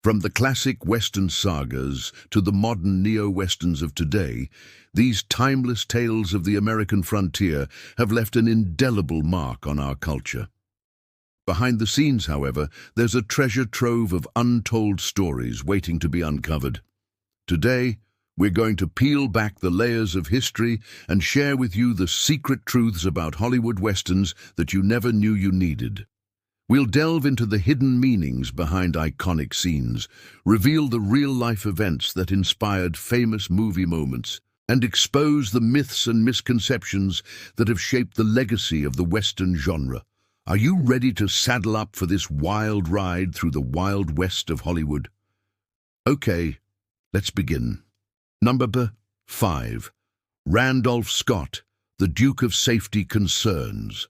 From the classic Western sagas to the modern neo-Westerns of today, these timeless tales of the American frontier have left an indelible mark on our culture. Behind the scenes, however, there's a treasure trove of untold stories waiting to be uncovered. Today, we're going to peel back the layers of history and share with you the secret truths about Hollywood Westerns that you never knew you needed. We'll delve into the hidden meanings behind iconic scenes, reveal the real-life events that inspired famous movie moments, and expose the myths and misconceptions that have shaped the legacy of the Western genre. Are you ready to saddle up for this wild ride through the Wild West of Hollywood? Okay, let's begin. Number 5. Randolph Scott, the Duke of Safety Concerns.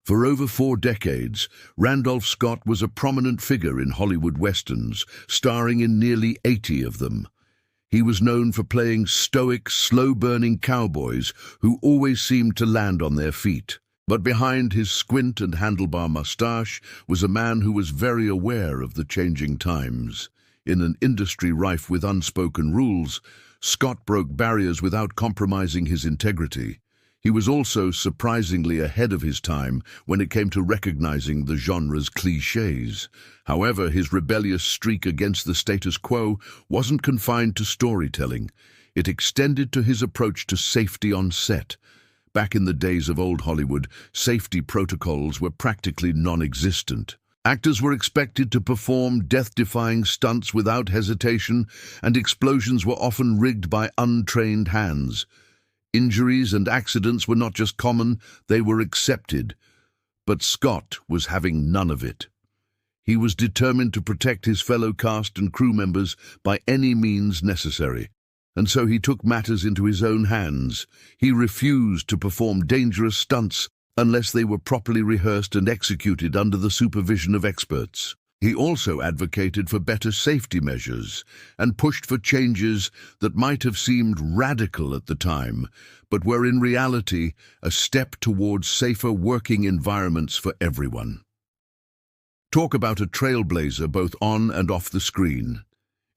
For over 4 decades, Randolph Scott was a prominent figure in Hollywood Westerns, starring in nearly 80 of them. He was known for playing stoic, slow-burning cowboys who always seemed to land on their feet. But behind his squint and handlebar mustache was a man who was very aware of the changing times. In an industry rife with unspoken rules, Scott broke barriers without compromising his integrity. He was also surprisingly ahead of his time when it came to recognizing the genre's clichés. However, his rebellious streak against the status quo wasn't confined to storytelling. It extended to his approach to safety on set. Back in the days of old Hollywood, safety protocols were practically non-existent. Actors were expected to perform death-defying stunts without hesitation, and explosions were often rigged by untrained hands. Injuries and accidents were not just common, they were accepted. But Scott was having none of it. He was determined to protect his fellow cast and crew members by any means necessary. And so he took matters into his own hands. He refused to perform dangerous stunts unless they were properly rehearsed and executed under the supervision of experts. He also advocated for better safety measures and pushed for changes that might have seemed radical at the time, but were in reality a step towards safer working environments for everyone. Talk about a trailblazer both on and off the screen.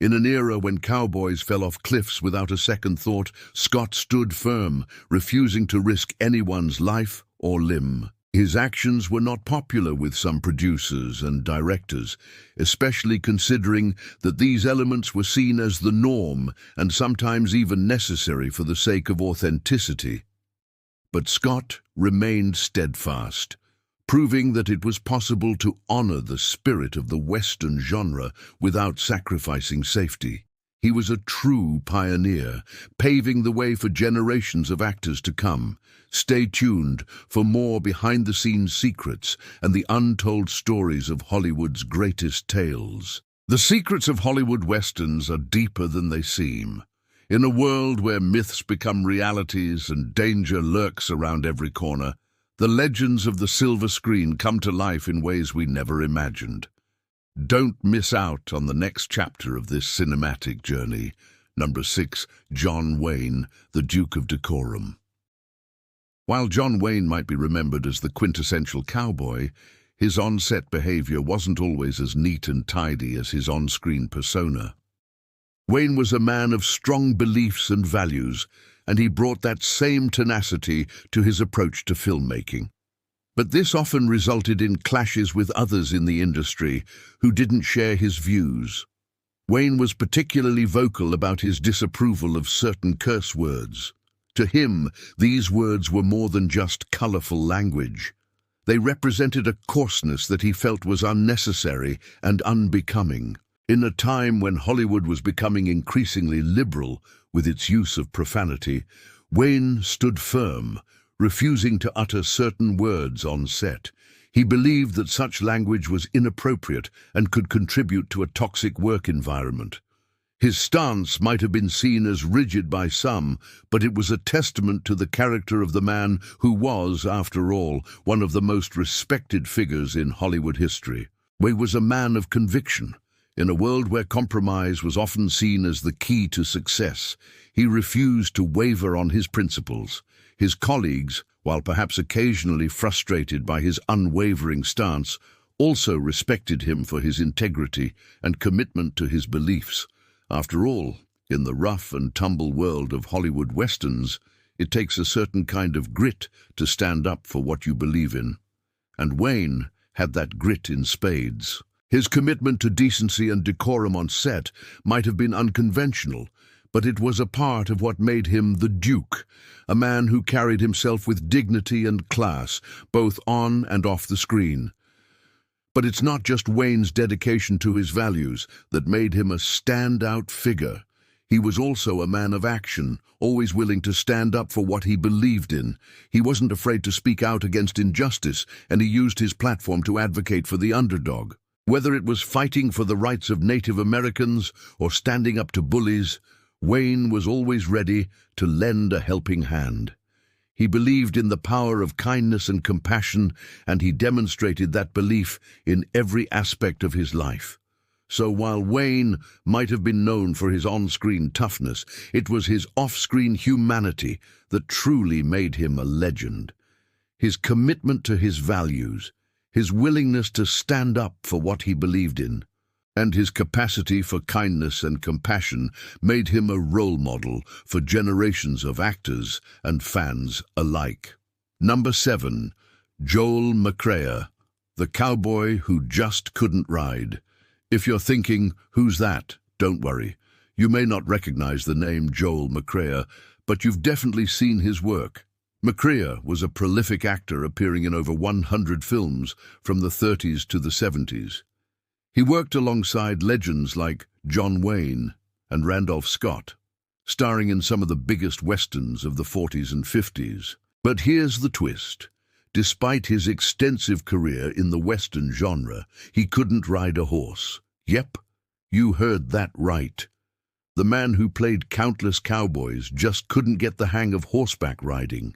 In an era when cowboys fell off cliffs without a second thought, Scott stood firm, refusing to risk anyone's life or limb. His actions were not popular with some producers and directors, especially considering that these elements were seen as the norm and sometimes even necessary for the sake of authenticity. But Scott remained steadfast, proving that it was possible to honor the spirit of the Western genre without sacrificing safety. He was a true pioneer, paving the way for generations of actors to come. Stay tuned for more behind-the-scenes secrets and the untold stories of Hollywood's greatest tales. The secrets of Hollywood Westerns are deeper than they seem. In a world where myths become realities and danger lurks around every corner, the legends of the silver screen come to life in ways we never imagined. Don't miss out on the next chapter of this cinematic journey. Number 6, John Wayne, the Duke of Decorum. While John Wayne might be remembered as the quintessential cowboy, his on-set behavior wasn't always as neat and tidy as his on-screen persona. Wayne was a man of strong beliefs and values, and he brought that same tenacity to his approach to filmmaking. But this often resulted in clashes with others in the industry who didn't share his views. Wayne was particularly vocal about his disapproval of certain curse words. To him, these words were more than just colorful language. They represented a coarseness that he felt was unnecessary and unbecoming. In a time when Hollywood was becoming increasingly liberal with its use of profanity, Wayne stood firm, refusing to utter certain words on set. He believed that such language was inappropriate and could contribute to a toxic work environment. His stance might have been seen as rigid by some, but it was a testament to the character of the man who was, after all, one of the most respected figures in Hollywood history. Wayne was a man of conviction. In a world where compromise was often seen as the key to success, he refused to waver on his principles. His colleagues, while perhaps occasionally frustrated by his unwavering stance, also respected him for his integrity and commitment to his beliefs. After all, in the rough and tumble world of Hollywood westerns, it takes a certain kind of grit to stand up for what you believe in. And Wayne had that grit in spades. His commitment to decency and decorum on set might have been unconventional, but it was a part of what made him the Duke, a man who carried himself with dignity and class, both on and off the screen. But it's not just Wayne's dedication to his values that made him a standout figure. He was also a man of action, always willing to stand up for what he believed in. He wasn't afraid to speak out against injustice, and he used his platform to advocate for the underdog. Whether it was fighting for the rights of Native Americans or standing up to bullies, Wayne was always ready to lend a helping hand. He believed in the power of kindness and compassion, and he demonstrated that belief in every aspect of his life. So while Wayne might have been known for his on-screen toughness, it was his off-screen humanity that truly made him a legend. His commitment to his values, his willingness to stand up for what he believed in, and his capacity for kindness and compassion made him a role model for generations of actors and fans alike. Number 7. Joel McCrea, the cowboy who just couldn't ride. If you're thinking, who's that? Don't worry. You may not recognize the name Joel McCrea, but you've definitely seen his work. McCrea was a prolific actor appearing in over 100 films from the 30s to the 70s. He worked alongside legends like John Wayne and Randolph Scott, starring in some of the biggest westerns of the 40s and 50s. But here's the twist. Despite his extensive career in the western genre, he couldn't ride a horse. Yep, you heard that right. The man who played countless cowboys just couldn't get the hang of horseback riding.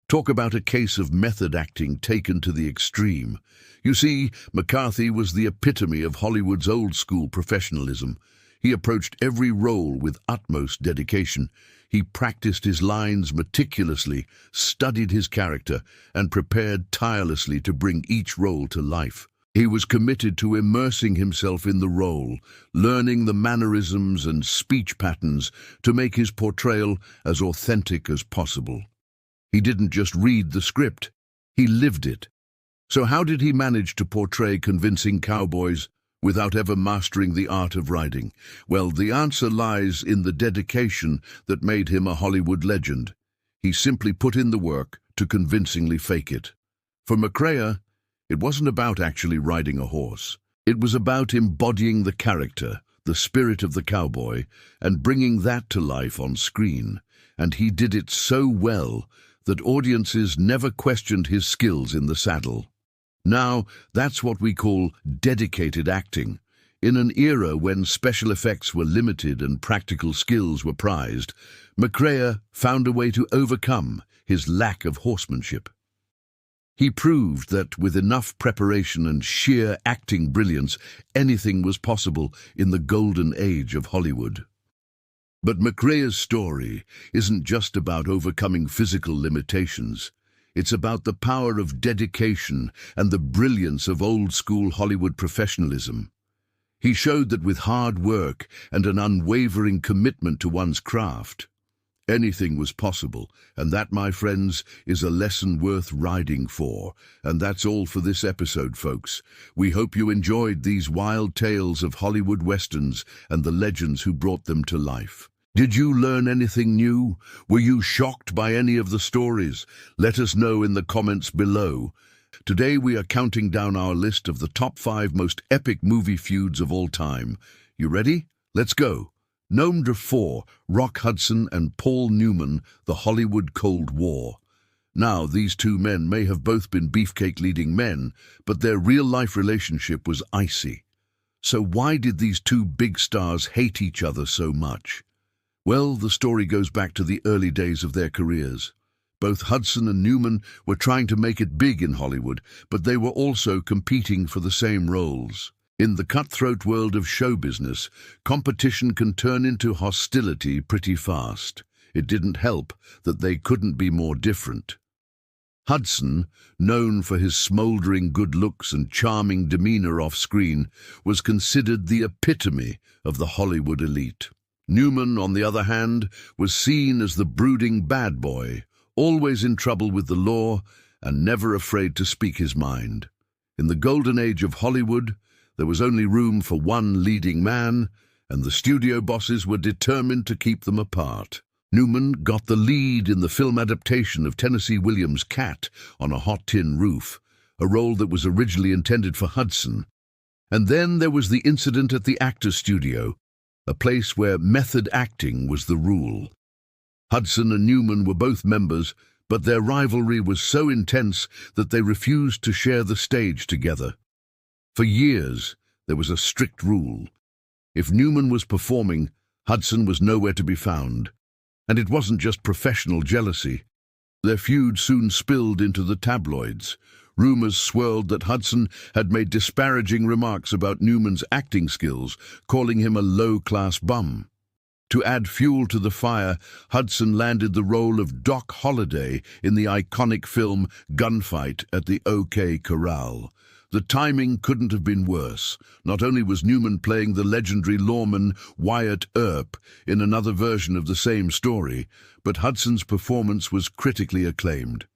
Talk about a case of method acting taken to the extreme. You see, McCarthy was the epitome of Hollywood's old-school professionalism. He approached every role with utmost dedication. He practiced his lines meticulously, studied his character, and prepared tirelessly to bring each role to life. He was committed to immersing himself in the role, learning the mannerisms and speech patterns to make his portrayal as authentic as possible. He didn't just read the script, he lived it. So how did he manage to portray convincing cowboys without ever mastering the art of riding? Well, the answer lies in the dedication that made him a Hollywood legend. He simply put in the work to convincingly fake it. For McCrea, it wasn't about actually riding a horse. It was about embodying the character, the spirit of the cowboy, and bringing that to life on screen. And he did it so well that audiences never questioned his skills in the saddle. Now, that's what we call dedicated acting. In an era when special effects were limited and practical skills were prized, McCrea found a way to overcome his lack of horsemanship. He proved that with enough preparation and sheer acting brilliance, anything was possible in the golden age of Hollywood. But McCrea's story isn't just about overcoming physical limitations. It's about the power of dedication and the brilliance of old-school Hollywood professionalism. He showed that with hard work and an unwavering commitment to one's craft, anything was possible, and that, my friends, is a lesson worth riding for. And that's all for this episode, folks. We hope you enjoyed these wild tales of Hollywood westerns and the legends who brought them to life. Did you learn anything new? Were you shocked by any of the stories? Let us know in the comments below. Today we are counting down our list of the top 5 most epic movie feuds of all time. You ready? Let's go. Number 4, Rock Hudson and Paul Newman, The Hollywood Cold War. Now, these two men may have both been beefcake-leading men, but their real-life relationship was icy. So why did these two big stars hate each other so much? Well, the story goes back to the early days of their careers. Both Hudson and Newman were trying to make it big in Hollywood, but they were also competing for the same roles. In the cutthroat world of show business, competition can turn into hostility pretty fast. It didn't help that they couldn't be more different. Hudson, known for his smouldering good looks and charming demeanor off-screen, was considered the epitome of the Hollywood elite. Newman, on the other hand, was seen as the brooding bad boy, always in trouble with the law and never afraid to speak his mind. In the golden age of Hollywood, there was only room for one leading man, and the studio bosses were determined to keep them apart. Newman got the lead in the film adaptation of Tennessee Williams' Cat on a Hot Tin Roof, a role that was originally intended for Hudson. And then there was the incident at the Actors Studio, a place where method acting was the rule. Hudson and Newman were both members, but their rivalry was so intense that they refused to share the stage together. For years, there was a strict rule. If Newman was performing, Hudson was nowhere to be found. And it wasn't just professional jealousy. Their feud soon spilled into the tabloids. Rumors swirled that Hudson had made disparaging remarks about Newman's acting skills, calling him a low-class bum. To add fuel to the fire, Hudson landed the role of Doc Holliday in the iconic film Gunfight at the OK Corral. The timing couldn't have been worse. Not only was Newman playing the legendary lawman Wyatt Earp in another version of the same story, but Hudson's performance was critically acclaimed.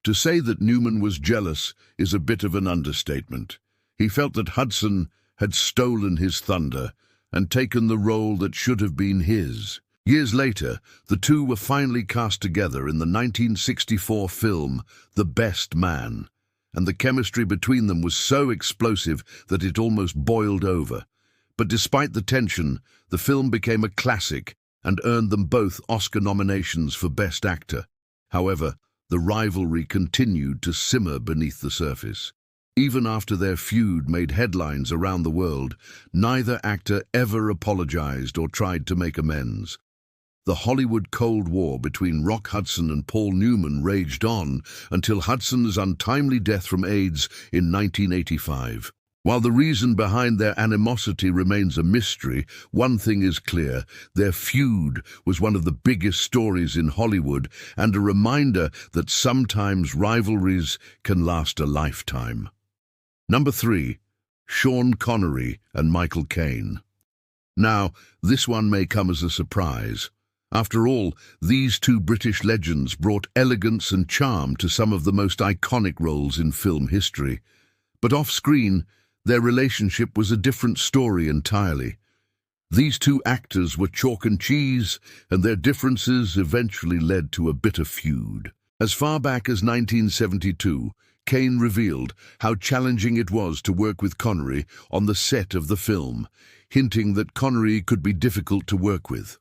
To say that Newman was jealous is a bit of an understatement. He felt that Hudson had stolen his thunder and taken the role that should have been his. Years later, the two were finally cast together in the 1964 film The Best Man, and the chemistry between them was so explosive that it almost boiled over. But despite the tension, the film became a classic and earned them both Oscar nominations for Best Actor. However, the rivalry continued to simmer beneath the surface. Even after their feud made headlines around the world, neither actor ever apologized or tried to make amends. The Hollywood Cold War between Rock Hudson and Paul Newman raged on until Hudson's untimely death from AIDS in 1985. While the reason behind their animosity remains a mystery, one thing is clear: their feud was one of the biggest stories in Hollywood and a reminder that sometimes rivalries can last a lifetime. Number 3. Sean Connery and Michael Caine. Now, this one may come as a surprise. After all, these two British legends brought elegance and charm to some of the most iconic roles in film history. But off-screen, their relationship was a different story entirely. These two actors were chalk and cheese, and their differences eventually led to a bitter feud. As far back as 1972, Caine revealed how challenging it was to work with Connery on the set of the film, hinting that Connery could be difficult to work with.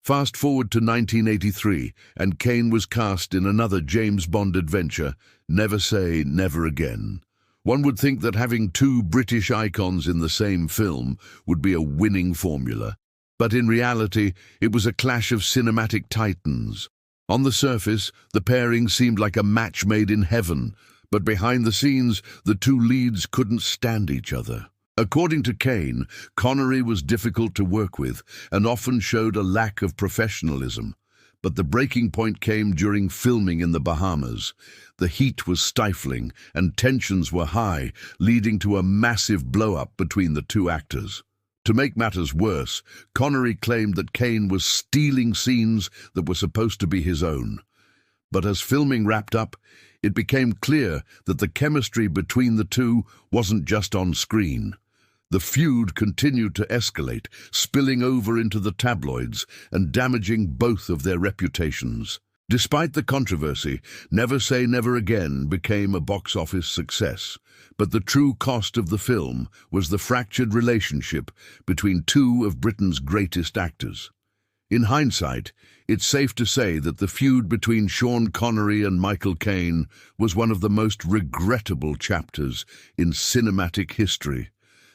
Fast forward to 1983, and Caine was cast in another James Bond adventure, Never Say Never Again. One would think that having two British icons in the same film would be a winning formula. But in reality, it was a clash of cinematic titans. On the surface, the pairing seemed like a match made in heaven, but behind the scenes, the two leads couldn't stand each other. According to Caine, Connery was difficult to work with and often showed a lack of professionalism. But the breaking point came during filming in the Bahamas. The heat was stifling and tensions were high, leading to a massive blow-up between the two actors. To make matters worse, Connery claimed that Caine was stealing scenes that were supposed to be his own. But as filming wrapped up, it became clear that the chemistry between the two wasn't just on screen. The feud continued to escalate, spilling over into the tabloids and damaging both of their reputations. Despite the controversy, Never Say Never Again became a box office success. But the true cost of the film was the fractured relationship between two of Britain's greatest actors. In hindsight, it's safe to say that the feud between Sean Connery and Michael Caine was one of the most regrettable chapters in cinematic history.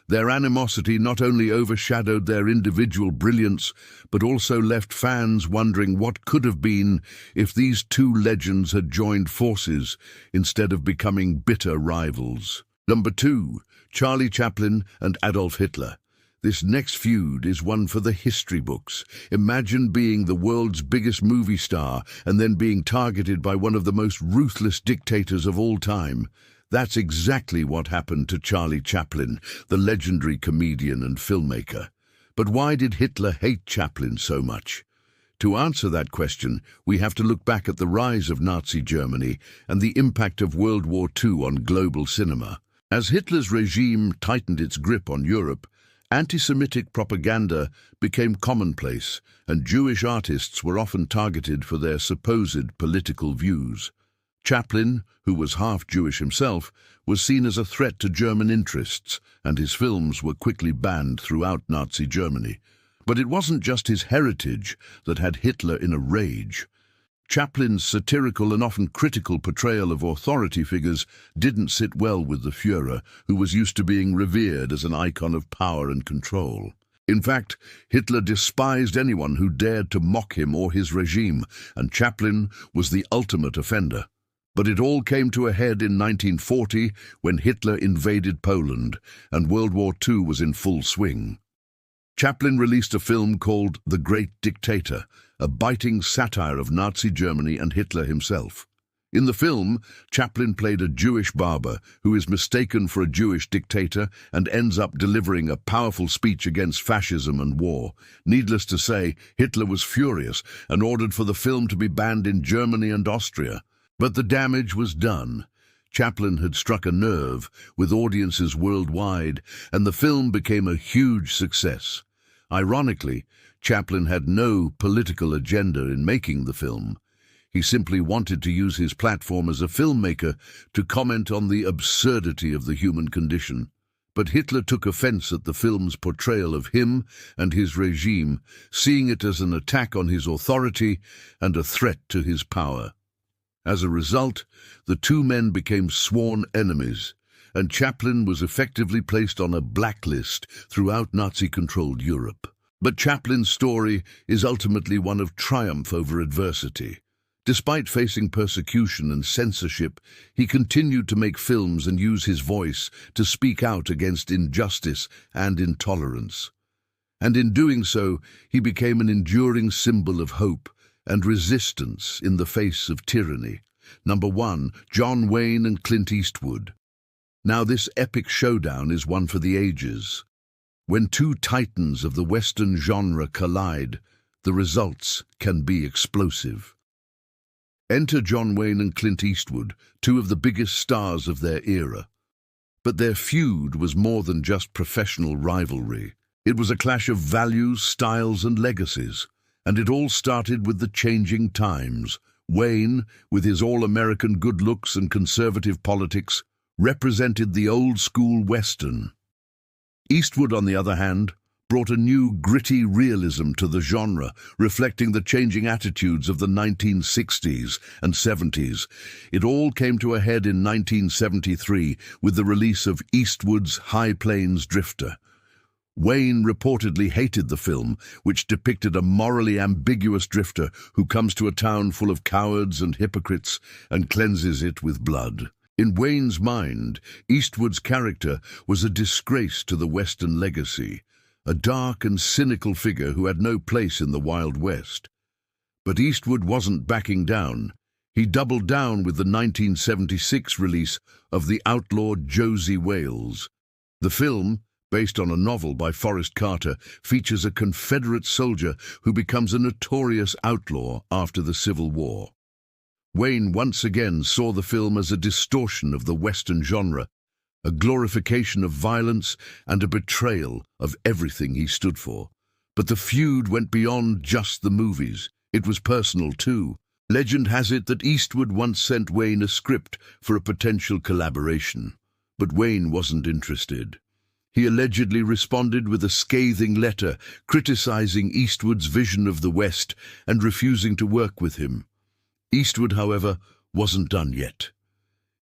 Their animosity not only overshadowed their individual brilliance, but also left fans wondering what could have been if these two legends had joined forces instead of becoming bitter rivals. Number 2. Charlie Chaplin and Adolf Hitler. This next feud is one for the history books. Imagine being the world's biggest movie star and then being targeted by one of the most ruthless dictators of all time. That's exactly what happened to Charlie Chaplin, the legendary comedian and filmmaker. But why did Hitler hate Chaplin so much? To answer that question, we have to look back at the rise of Nazi Germany and the impact of World War II on global cinema. As Hitler's regime tightened its grip on Europe, anti-Semitic propaganda became commonplace, and Jewish artists were often targeted for their supposed political views. Chaplin, who was half Jewish himself, was seen as a threat to German interests, and his films were quickly banned throughout Nazi Germany. But it wasn't just his heritage that had Hitler in a rage. Chaplin's satirical and often critical portrayal of authority figures didn't sit well with the Führer, who was used to being revered as an icon of power and control. In fact, Hitler despised anyone who dared to mock him or his regime, and Chaplin was the ultimate offender. But it all came to a head in 1940 when Hitler invaded Poland, and World War II was in full swing. Chaplin released a film called The Great Dictator, a biting satire of Nazi Germany and Hitler himself. In the film, Chaplin played a Jewish barber who is mistaken for a Jewish dictator and ends up delivering a powerful speech against fascism and war. Needless to say, Hitler was furious and ordered for the film to be banned in Germany and Austria. But the damage was done. Chaplin had struck a nerve with audiences worldwide, and the film became a huge success. Ironically, Chaplin had no political agenda in making the film. He simply wanted to use his platform as a filmmaker to comment on the absurdity of the human condition. But Hitler took offense at the film's portrayal of him and his regime, seeing it as an attack on his authority and a threat to his power. As a result, the two men became sworn enemies, and Chaplin was effectively placed on a blacklist throughout Nazi-controlled Europe. But Chaplin's story is ultimately one of triumph over adversity. Despite facing persecution and censorship, he continued to make films and use his voice to speak out against injustice and intolerance. And in doing so, he became an enduring symbol of hope and resistance in the face of tyranny. Number 1, John Wayne and Clint Eastwood. Now this epic showdown is one for the ages. When two titans of the Western genre collide, the results can be explosive. Enter John Wayne and Clint Eastwood, two of the biggest stars of their era. But their feud was more than just professional rivalry. It was a clash of values, styles, and legacies. And it all started with the changing times. Wayne, with his all-American good looks and conservative politics, represented the old-school Western. Eastwood, on the other hand, brought a new gritty realism to the genre, reflecting the changing attitudes of the 1960s and 70s. It all came to a head in 1973 with the release of Eastwood's High Plains Drifter. Wayne reportedly hated the film, which depicted a morally ambiguous drifter who comes to a town full of cowards and hypocrites and cleanses it with blood. In Wayne's mind, Eastwood's character was a disgrace to the Western legacy, a dark and cynical figure who had no place in the Wild West. But Eastwood wasn't backing down. He doubled down with the 1976 release of The Outlawed Josie Wales. The film, based on a novel by Forrest Carter, features a Confederate soldier who becomes a notorious outlaw after the Civil War. Wayne once again saw the film as a distortion of the Western genre, a glorification of violence and a betrayal of everything he stood for. But the feud went beyond just the movies. It was personal too. Legend has it that Eastwood once sent Wayne a script for a potential collaboration, but Wayne wasn't interested. He allegedly responded with a scathing letter criticizing Eastwood's vision of the West and refusing to work with him. Eastwood, however, wasn't done yet.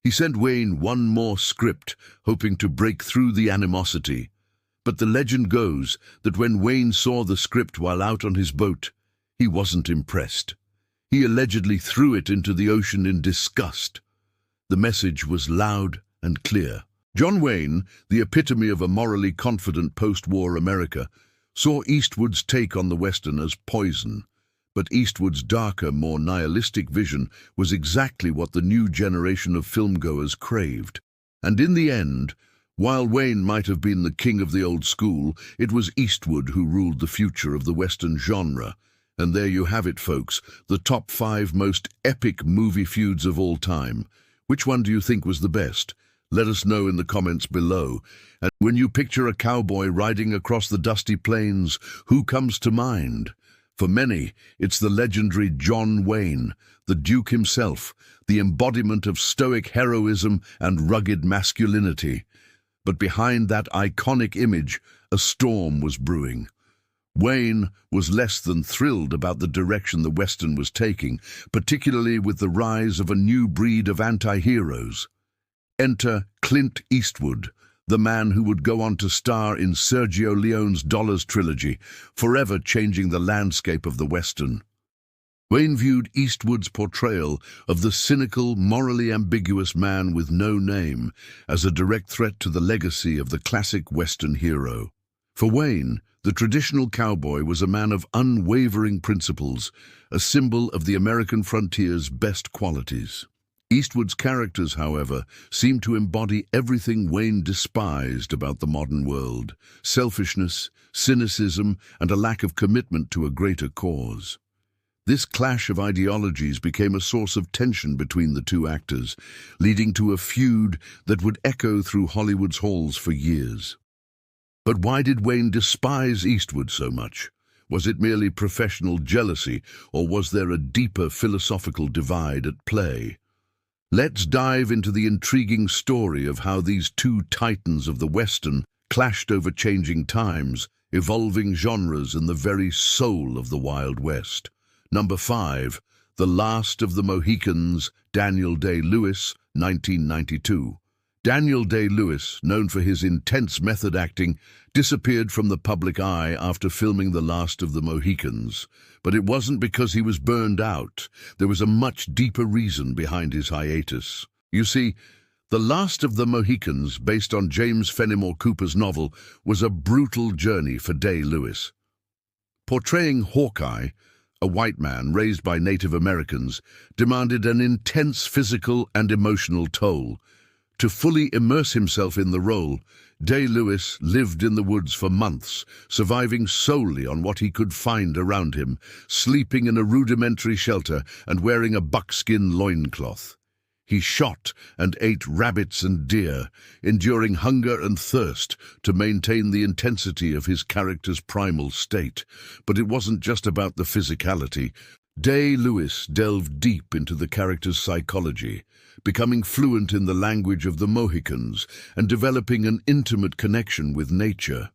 He sent Wayne one more script, hoping to break through the animosity. But the legend goes that when Wayne saw the script while out on his boat, he wasn't impressed. He allegedly threw it into the ocean in disgust. The message was loud and clear. John Wayne, the epitome of a morally confident post-war America, saw Eastwood's take on the Western as poison. But Eastwood's darker, more nihilistic vision was exactly what the new generation of filmgoers craved. And in the end, while Wayne might have been the king of the old school, it was Eastwood who ruled the future of the Western genre. And there you have it, folks, the top 5 most epic movie feuds of all time. Which one do you think was the best? Let us know in the comments below. And when you picture a cowboy riding across the dusty plains, who comes to mind? For many, it's the legendary John Wayne, the Duke himself, the embodiment of stoic heroism and rugged masculinity. But behind that iconic image, a storm was brewing. Wayne was less than thrilled about the direction the Western was taking, particularly with the rise of a new breed of anti-heroes. Enter Clint Eastwood, the man who would go on to star in Sergio Leone's Dollars trilogy, forever changing the landscape of the Western. Wayne viewed Eastwood's portrayal of the cynical, morally ambiguous man with no name as a direct threat to the legacy of the classic Western hero. For Wayne, the traditional cowboy was a man of unwavering principles, a symbol of the American frontier's best qualities. Eastwood's characters, however, seemed to embody everything Wayne despised about the modern world: selfishness, cynicism, and a lack of commitment to a greater cause. This clash of ideologies became a source of tension between the two actors, leading to a feud that would echo through Hollywood's halls for years. But why did Wayne despise Eastwood so much? Was it merely professional jealousy, or was there a deeper philosophical divide at play? Let's dive into the intriguing story of how these two titans of the Western clashed over changing times, evolving genres and the very soul of the Wild West. Number 5, The Last of the Mohicans, Daniel Day-Lewis, 1992. Daniel Day-Lewis, known for his intense method acting, disappeared from the public eye after filming The Last of the Mohicans. But it wasn't because he was burned out. There was a much deeper reason behind his hiatus. You see, The Last of the Mohicans, based on James Fenimore Cooper's novel, was a brutal journey for Day-Lewis. Portraying Hawkeye, a white man raised by Native Americans, demanded an intense physical and emotional toll. To fully immerse himself in the role, Day-Lewis lived in the woods for months, surviving solely on what he could find around him, sleeping in a rudimentary shelter and wearing a buckskin loincloth. He shot and ate rabbits and deer, enduring hunger and thirst to maintain the intensity of his character's primal state. But it wasn't just about the physicality. Day-Lewis delved deep into the character's psychology, becoming fluent in the language of the Mohicans and developing an intimate connection with nature.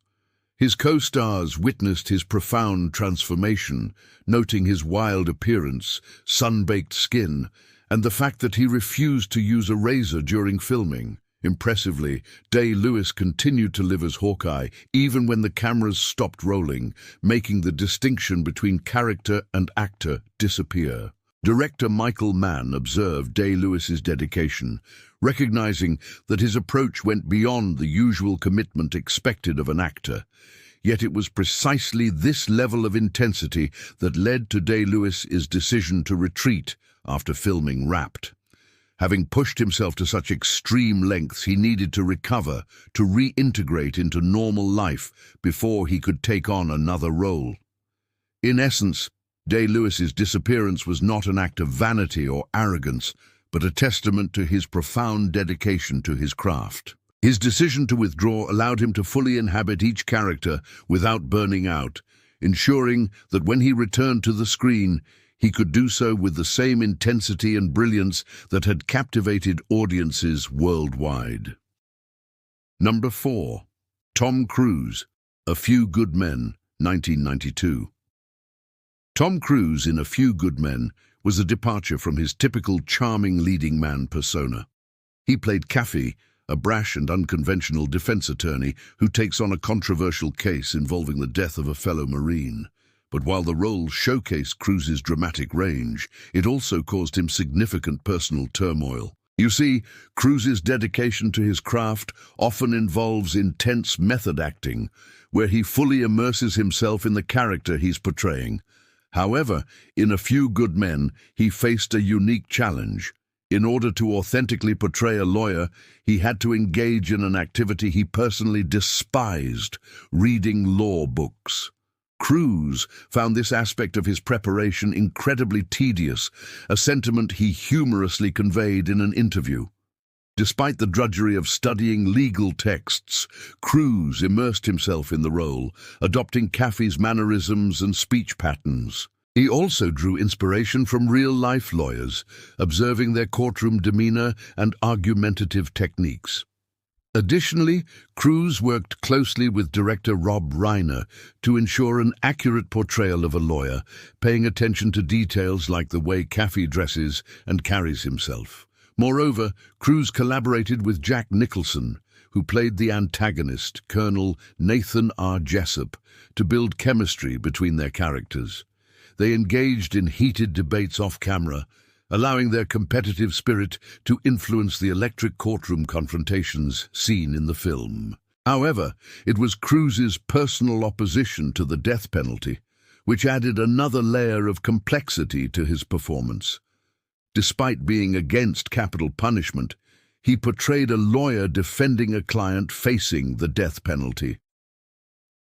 His co-stars witnessed his profound transformation, noting his wild appearance, sun-baked skin, and the fact that he refused to use a razor during filming. Impressively, Day-Lewis continued to live as Hawkeye even when the cameras stopped rolling, making the distinction between character and actor disappear. Director Michael Mann observed Day-Lewis's dedication, recognizing that his approach went beyond the usual commitment expected of an actor. Yet it was precisely this level of intensity that led to Day-Lewis's decision to retreat after filming Wrapped. Having pushed himself to such extreme lengths, he needed to recover, to reintegrate into normal life before he could take on another role. In essence, Day-Lewis's disappearance was not an act of vanity or arrogance, but a testament to his profound dedication to his craft. His decision to withdraw allowed him to fully inhabit each character without burning out, ensuring that when he returned to the screen, he could do so with the same intensity and brilliance that had captivated audiences worldwide. Number 4. Tom Cruise, A Few Good Men, 1992. Tom Cruise in A Few Good Men was a departure from his typical charming leading man persona. He played Kaffee, a brash and unconventional defense attorney who takes on a controversial case involving the death of a fellow Marine. But while the role showcased Cruise's dramatic range, it also caused him significant personal turmoil. You see, Cruise's dedication to his craft often involves intense method acting, where he fully immerses himself in the character he's portraying. However, in A Few Good Men, he faced a unique challenge. In order to authentically portray a lawyer, he had to engage in an activity he personally despised, reading law books. Cruise found this aspect of his preparation incredibly tedious, a sentiment he humorously conveyed in an interview. Despite the drudgery of studying legal texts, Cruise immersed himself in the role, adopting Caffey's mannerisms and speech patterns. He also drew inspiration from real-life lawyers, observing their courtroom demeanor and argumentative techniques. Additionally, Cruise worked closely with director Rob Reiner to ensure an accurate portrayal of a lawyer, paying attention to details like the way Caffey dresses and carries himself. Moreover, Cruise collaborated with Jack Nicholson, who played the antagonist, Colonel Nathan R. Jessup, to build chemistry between their characters. They engaged in heated debates off-camera, allowing their competitive spirit to influence the electric courtroom confrontations seen in the film. However, it was Cruise's personal opposition to the death penalty, which added another layer of complexity to his performance. Despite being against capital punishment, he portrayed a lawyer defending a client facing the death penalty.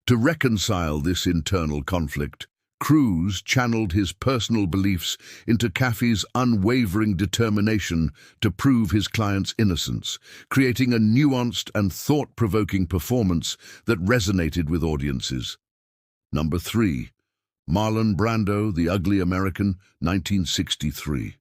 To reconcile this internal conflict, Cruise channeled his personal beliefs into Caffey's unwavering determination to prove his client's innocence, creating a nuanced and thought-provoking performance that resonated with audiences. Number 3. Marlon Brando, The Ugly American, 1963.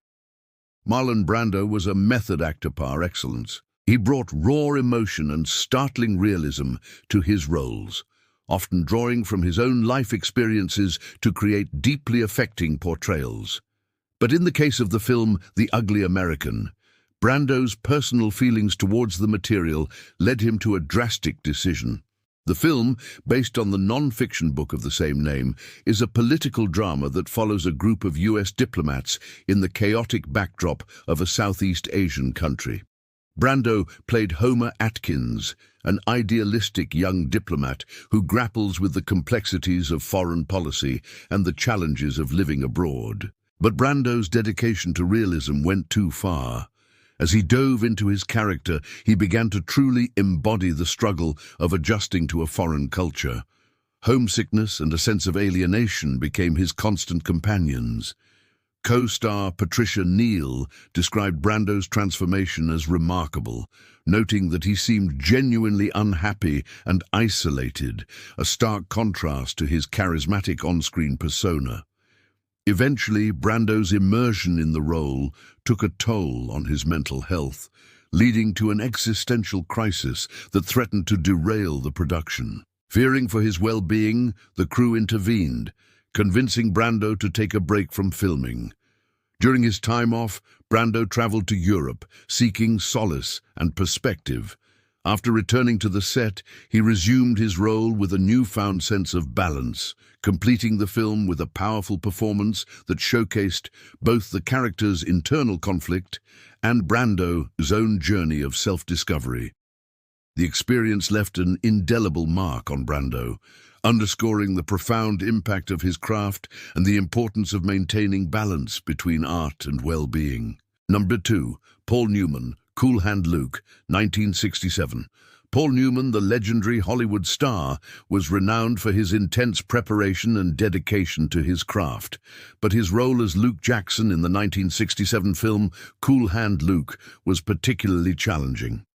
Marlon Brando was a method actor par excellence. He brought raw emotion and startling realism to his roles, often drawing from his own life experiences to create deeply affecting portrayals. But in the case of the film The Ugly American, Brando's personal feelings towards the material led him to a drastic decision. The film, based on the non-fiction book of the same name, is a political drama that follows a group of U.S. diplomats in the chaotic backdrop of a Southeast Asian country. Brando played Homer Atkins, an idealistic young diplomat who grapples with the complexities of foreign policy and the challenges of living abroad. But Brando's dedication to realism went too far. As he dove into his character, he began to truly embody the struggle of adjusting to a foreign culture. Homesickness and a sense of alienation became his constant companions. Co-star Patricia Neal described Brando's transformation as remarkable, noting that he seemed genuinely unhappy and isolated, a stark contrast to his charismatic on-screen persona. Eventually, Brando's immersion in the role took a toll on his mental health, leading to an existential crisis that threatened to derail the production. Fearing for his well-being, the crew intervened, convincing Brando to take a break from filming. During his time off, Brando traveled to Europe, seeking solace and perspective. After returning to the set, he resumed his role with a newfound sense of balance, completing the film with a powerful performance that showcased both the character's internal conflict and Brando's own journey of self-discovery. The experience left an indelible mark on Brando, underscoring the profound impact of his craft and the importance of maintaining balance between art and well-being. Number 2. Paul Newman, Cool Hand Luke, 1967. Paul Newman, the legendary Hollywood star, was renowned for his intense preparation and dedication to his craft, but his role as Luke Jackson in the 1967 film Cool Hand Luke was particularly challenging.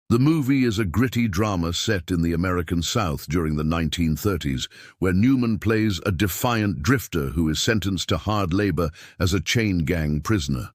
The movie is a gritty drama set in the American South during the 1930s, where Newman plays a defiant drifter who is sentenced to hard labor as a chain gang prisoner.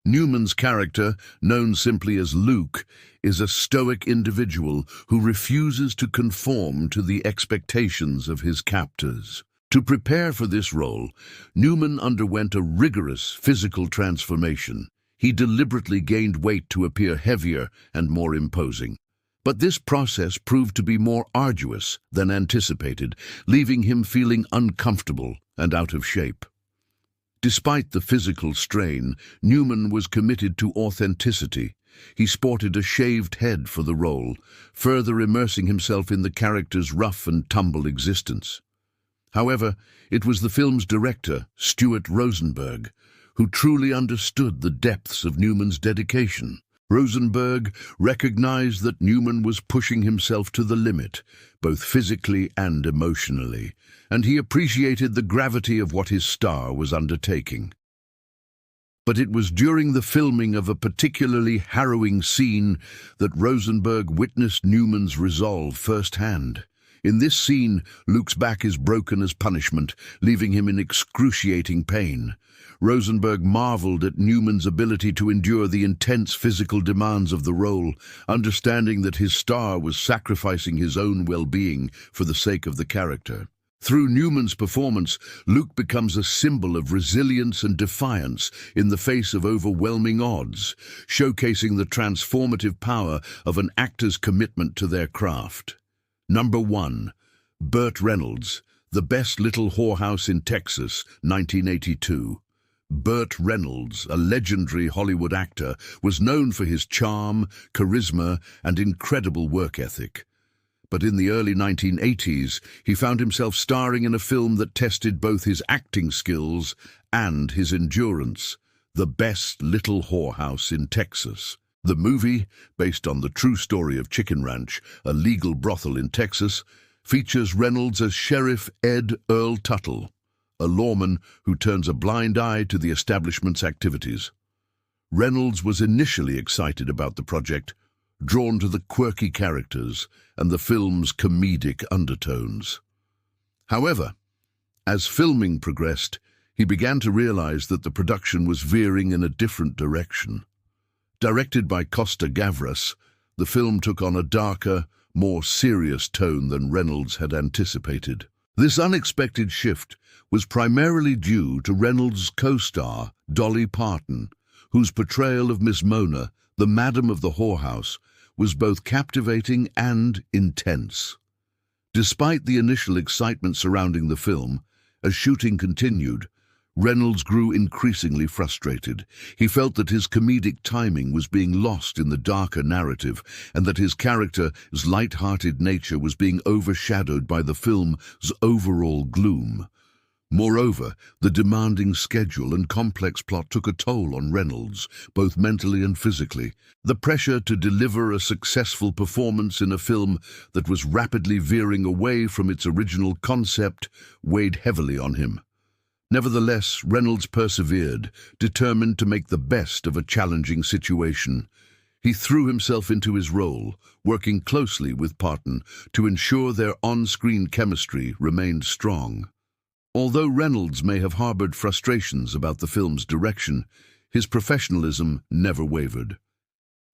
Newman's character, known simply as Luke, is a stoic individual who refuses to conform to the expectations of his captors. To prepare for this role, Newman underwent a rigorous physical transformation. He deliberately gained weight to appear heavier and more imposing. But this process proved to be more arduous than anticipated, leaving him feeling uncomfortable and out of shape. Despite the physical strain, Newman was committed to authenticity. He sported a shaved head for the role, further immersing himself in the character's rough and tumble existence. However, it was the film's director, Stuart Rosenberg, who truly understood the depths of Newman's dedication. Rosenberg recognized that Newman was pushing himself to the limit, both physically and emotionally, and he appreciated the gravity of what his star was undertaking. But it was during the filming of a particularly harrowing scene that Rosenberg witnessed Newman's resolve firsthand. In this scene, Luke's back is broken as punishment, leaving him in excruciating pain. Rosenberg marveled at Newman's ability to endure the intense physical demands of the role, understanding that his star was sacrificing his own well-being for the sake of the character. Through Newman's performance, Luke becomes a symbol of resilience and defiance in the face of overwhelming odds, showcasing the transformative power of an actor's commitment to their craft. Number 1. Burt Reynolds, The Best Little Whorehouse in Texas, 1982. Burt Reynolds, a legendary Hollywood actor, was known for his charm, charisma, and incredible work ethic. But in the early 1980s, he found himself starring in a film that tested both his acting skills and his endurance, The Best Little Whorehouse in Texas. The movie, based on the true story of Chicken Ranch, a legal brothel in Texas, features Reynolds as Sheriff Ed Earl Tuttle, a lawman who turns a blind eye to the establishment's activities. Reynolds was initially excited about the project, drawn to the quirky characters and the film's comedic undertones. However, as filming progressed, he began to realize that the production was veering in a different direction. Directed by Costa Gavras, the film took on a darker, more serious tone than Reynolds had anticipated. This unexpected shift was primarily due to Reynolds' co-star, Dolly Parton, whose portrayal of Miss Mona, the Madam of the Whorehouse, was both captivating and intense. Despite the initial excitement surrounding the film, as shooting continued, Reynolds grew increasingly frustrated. He felt that his comedic timing was being lost in the darker narrative and that his character's light-hearted nature was being overshadowed by the film's overall gloom. Moreover, the demanding schedule and complex plot took a toll on Reynolds, both mentally and physically. The pressure to deliver a successful performance in a film that was rapidly veering away from its original concept weighed heavily on him. Nevertheless, Reynolds persevered, determined to make the best of a challenging situation. He threw himself into his role, working closely with Parton to ensure their on-screen chemistry remained strong. Although Reynolds may have harbored frustrations about the film's direction, his professionalism never wavered.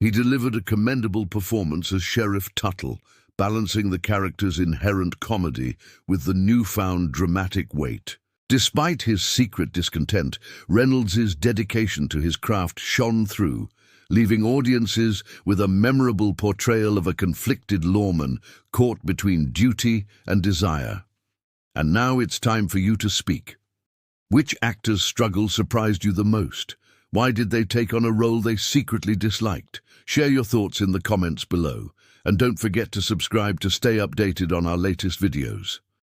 He delivered a commendable performance as Sheriff Tuttle, balancing the character's inherent comedy with the newfound dramatic weight. Despite his secret discontent, Reynolds' dedication to his craft shone through, leaving audiences with a memorable portrayal of a conflicted lawman caught between duty and desire. And now it's time for you to speak. Which actor's struggle surprised you the most? Why did they take on a role they secretly disliked? Share your thoughts in the comments below. And don't forget to subscribe to stay updated on our latest videos.